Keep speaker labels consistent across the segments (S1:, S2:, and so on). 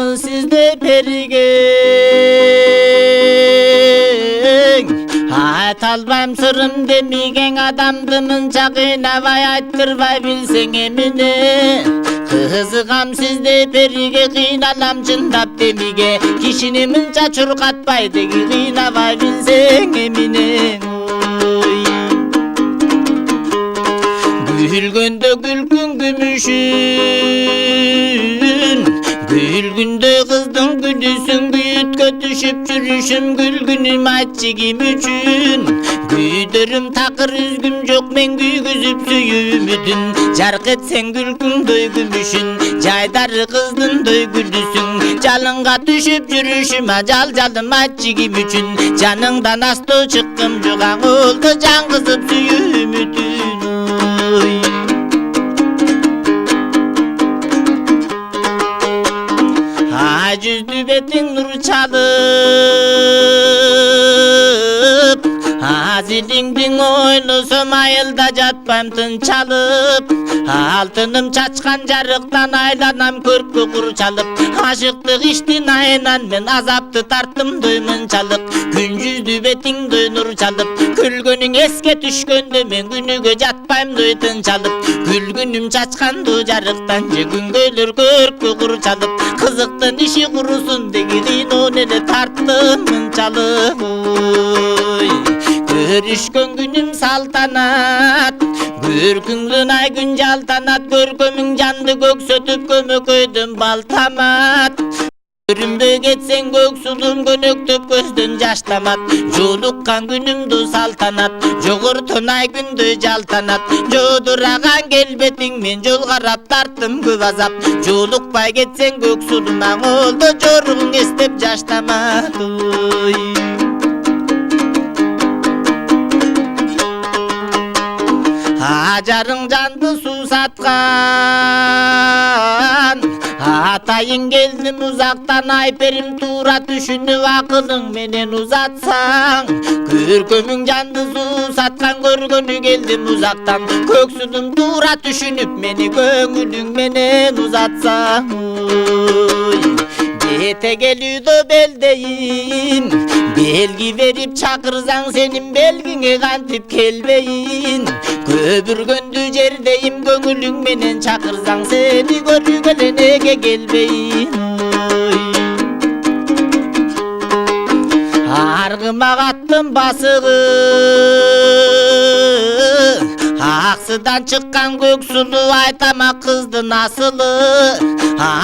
S1: Varmı sizde perigen? Hayat almam sırrım demigen adamdımın çakına vay ayttırvay bilsen emine. Kızıgam sizde perige kıynalam çındap demige. Kişini mınca çurkatpaydı kıyna vay bilsen emine. Gülgünde gülgün gümüşün, gülgünde kızdın gülüsün, güyütke düşüp çürüşüm gülgünüm aççıgim üçün. Güydürüm takır üzgüm çok men güygüzüp süyümüdün. Jark etsen gülgün doy gümüşün, caydarı kızdın doy gülüsün. Calınga düşüp çürüşüm acal calım aççıgim üçün. Canыңdan astı çıkkım juğan oldu can kızıp süyümüdün. Yüzlü betin nur çalıp, zilingdin oylusum ayılda jatpamtın çalıp. Altınım çaçkan jarıktan aylanam körpü kur çalıp. Aşıktık içtin aynan men azaptı tarttım duymun çalıp. Gün yüzlü betin duy nur çalıp, külgünün eske düşkönde men günüge jatpayım duytun çalıp. Külgünüm çaçkan du jarıktan je gün gölür körpü kur çalıp. Kızıktın işi kurusun degidin onele tarttım çalıp. Görüşkön günüm saltanat, görkünlün ay gün jaltanat. Görkümün candı gök sötüp kömü köydüm baltamat. Görümde geçsen gök sulum gönöktüp gözdün jaştamat. Jolukkan günümdü saltanat, jogurtun ay gündü jaltanat. Joduragan gelbetin men jol qarap tarttım köp azap. Jolukpay geçsen gök suluma oldu joruğun estep jaştamat. Ajarың жанды сусатқан, атайың келдім ұзақтан айперім тура түшініп ақылың менен ұзатсаң. Көркөмүң жанды сусатқан, көргөнү келдім ұзақтан. Көксүдүм тура түшініп мени көңүлүң менен ұзатсаң. Ete gelüdü beldeyim, belgi verip çakırsan senin belgine kantip kelbeyin. Köpürgöndü jerdeyim, köngülüň menen çakırsan seni görügelenege gelbeyin. Argıma kattım basığı, aksıdan çıkkan gök sulu aytama kızdı nasılı.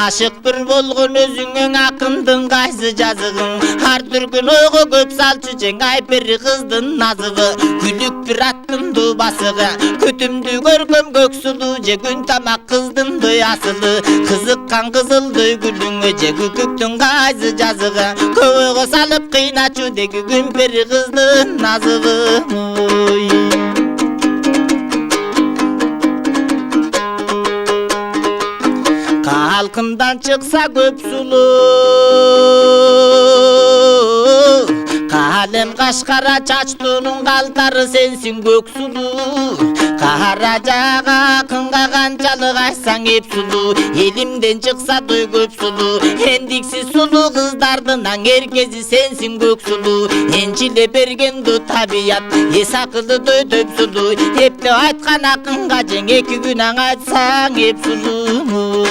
S1: Aşık bir bolgun özüңün akındın kaysı жазығың. Har türkün oygu köp salçı jeng ayperi kızdın nazığı. Gülük bir attım du basığı, kötümdü görküm gök sulu je gün tamak kızdın doy asılı. Kızıkkan kızıldı gülüңe je küküktün kaysı жазığı. Köögö salıp kıynaçu degi gün peri kızdın nazığı. Halkımdan çıksa köp sulu, kalem kaşkara çaçtuğunun kaltarı sensin gök sulu. Karacağa akınga kancalık açsan hep sulu, elimden çıksa duy köp sulu. Endiksi sulu kızlardınan herkesi sensin gök sulu. Ençile bergen du tabiat, esakılı duy töp sulu. Hep de aytkan akınga jeng eki gün açsan hep sulu.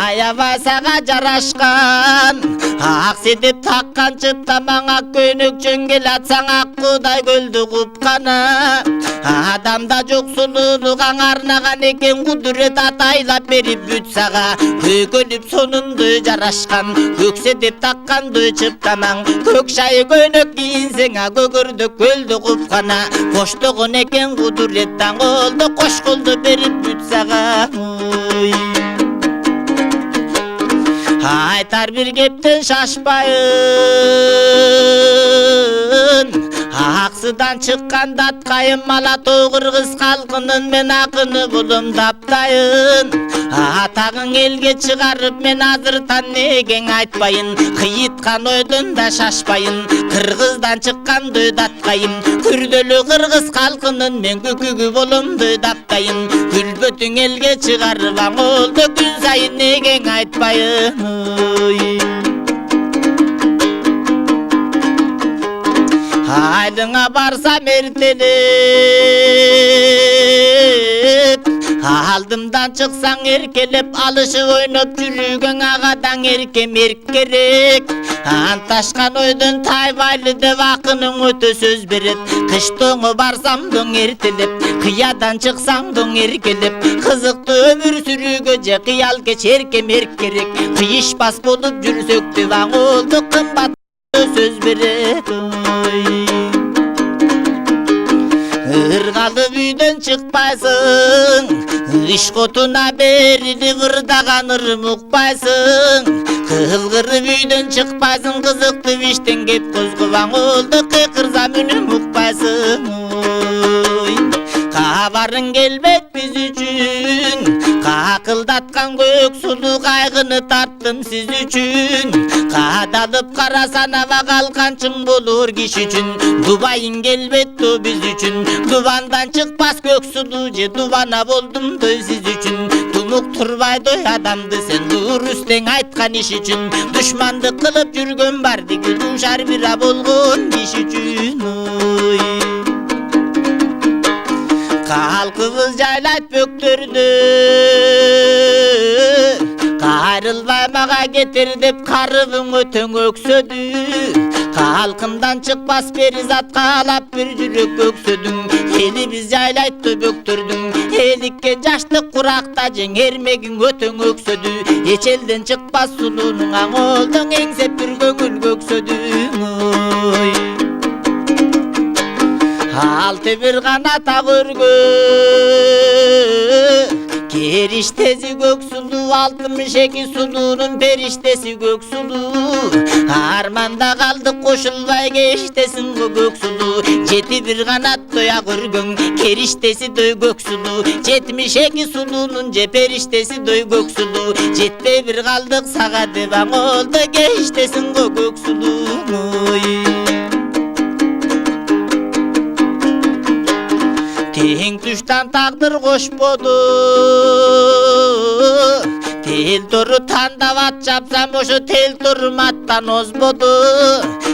S1: Ayavasaga jaraşkan, aksedip takkan çıttamang ak könük çöngel atsan akkuday göldü kupkana. Adamda jok sululuğan arnagan eken kuduret ataylap berip bütsaga. Kökölüp sonundu jaraşkan, köksedip takkandı çıttamang. Kök şayı könük giyinsen a kökürdük göldü kupkana. Koştuğun eken kudurettan oldu koş koldu berip bütsaga. Aytar bir gepten şaşpayın, Ақсыдан шыққан датқайым Алатау қырғыз халқының мен ақыны болым таптайын. Атағың елге шығарып мен азыртан негең айтпайын. Қиытқан ойдың да шашпайын, қырғыздан шыққан датқайым. Күрделі қырғыз халқының мен күкігі болым таптайын. Күлбөтің елге шығарып аңолды күн сайын негең айтпайын. Айдыңа барсам ертелеп, алдымдан шықсаң еркелеп, алышып ойнап жүргің ағадан еркем еркерек. Анташқан ойдың тайбайлы деп ақының өте сөз берет. Қыштоңы барсам дөң ертелеп, қиядан шықсаң дөң еркелеп. Қызықты өмір сүрүүгө же қиял кеш еркем еркерек. Қиышпас болып жүрсөк деп аңолды қымбат сөз берет. Ырғалып үйден шықпайсың, іш қотына беріліп ырдаған ырым ұқпайсың. Қылғырып үйден шықпайсың, қызықты іштен кеп қозғываң олды қиқырзам үнім ұқпайсың. Қабарың келбет біз үшін, қақылдатқан көк сұлу қайғыны тарттым сіз үшін. Қадалып қарасан ава қалқаншым болур киши үшін. Дубайың келбетті біз үшін, дубандан шықпас көк сұлу же дубана болдым той сіз үшін. Тумук турбайды адамды сен дұрыстен айтқан иш үшін. Душманды қылып жүрген бар деги душар бира болгон киши үшін. Халқыбыз жайлайт бөктөрдү, кайрылбай мага кетер деп карыбың өтөң өксөдү. Халқымдан чыкпас перизат каалап бир жүрөк өксөдүң. Элибиз жайлайтты бөктөрдүң, эликке жаштык куракта жеңермегиң өтөң өксөдү. Эч элден чыкпас сулуунуң аңолдуң эңсеп бир көңүл көксөдүң. Алты bir kanat ağırgı, keriştesi göksulu, altmış eki sulunun periştesi göksulu. Armanda kaldık koşulbay geçtesin bu göksulu. Jeti bir kanat doy ağırgın, keriştesi doy göksulu. 72 sulunun periştesi doy göksulu. Jetpe bir kaldık sağa devam oldu geçtesin bu göksulu. Тең түштан тағдыр қошподу, тел тұры тандап ат жапсам ошо тел тұрым аттан озбоду.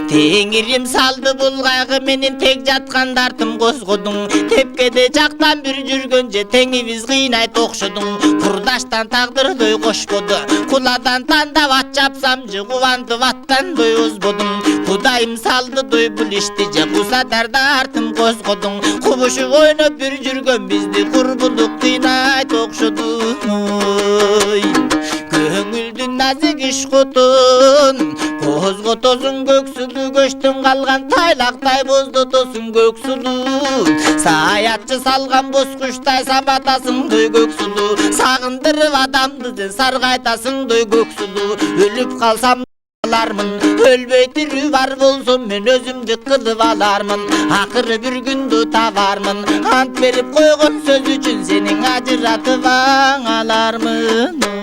S1: Теңирим салды бұл қайғы менен тек жатқан дартым қозғодуң. Тепкеде жақтан бір жүргөн же теңибиз кыйнайт окшодуң. Курдаштан тағдырдой қошподу, куладан тандап ат жапсам же кубандып аттан дой озбодуң. Кудайым салды дой бул ишти же кусадар дартым қозғодуң. Кубушуп ойноп bir жүргөн бизди курбулук кыйнайт окшоду. Көңүлдүн назик иш котун козготосуң көксүлүү. Көчтүн калган тайлактай боздотосуң көксүлүү. Саятчы салган боз куштай сабатасың дой көксүлүү. Сагындырып адамды сен саргайтасың дой көксүлүү. Өлүп калсам алармын, өлбөй тирүү бар болсом мен өзүмдү кылып алармын. Акыры бир күндү табармын, ант берип койгон сөз үчүн сенин ажыратып алармын.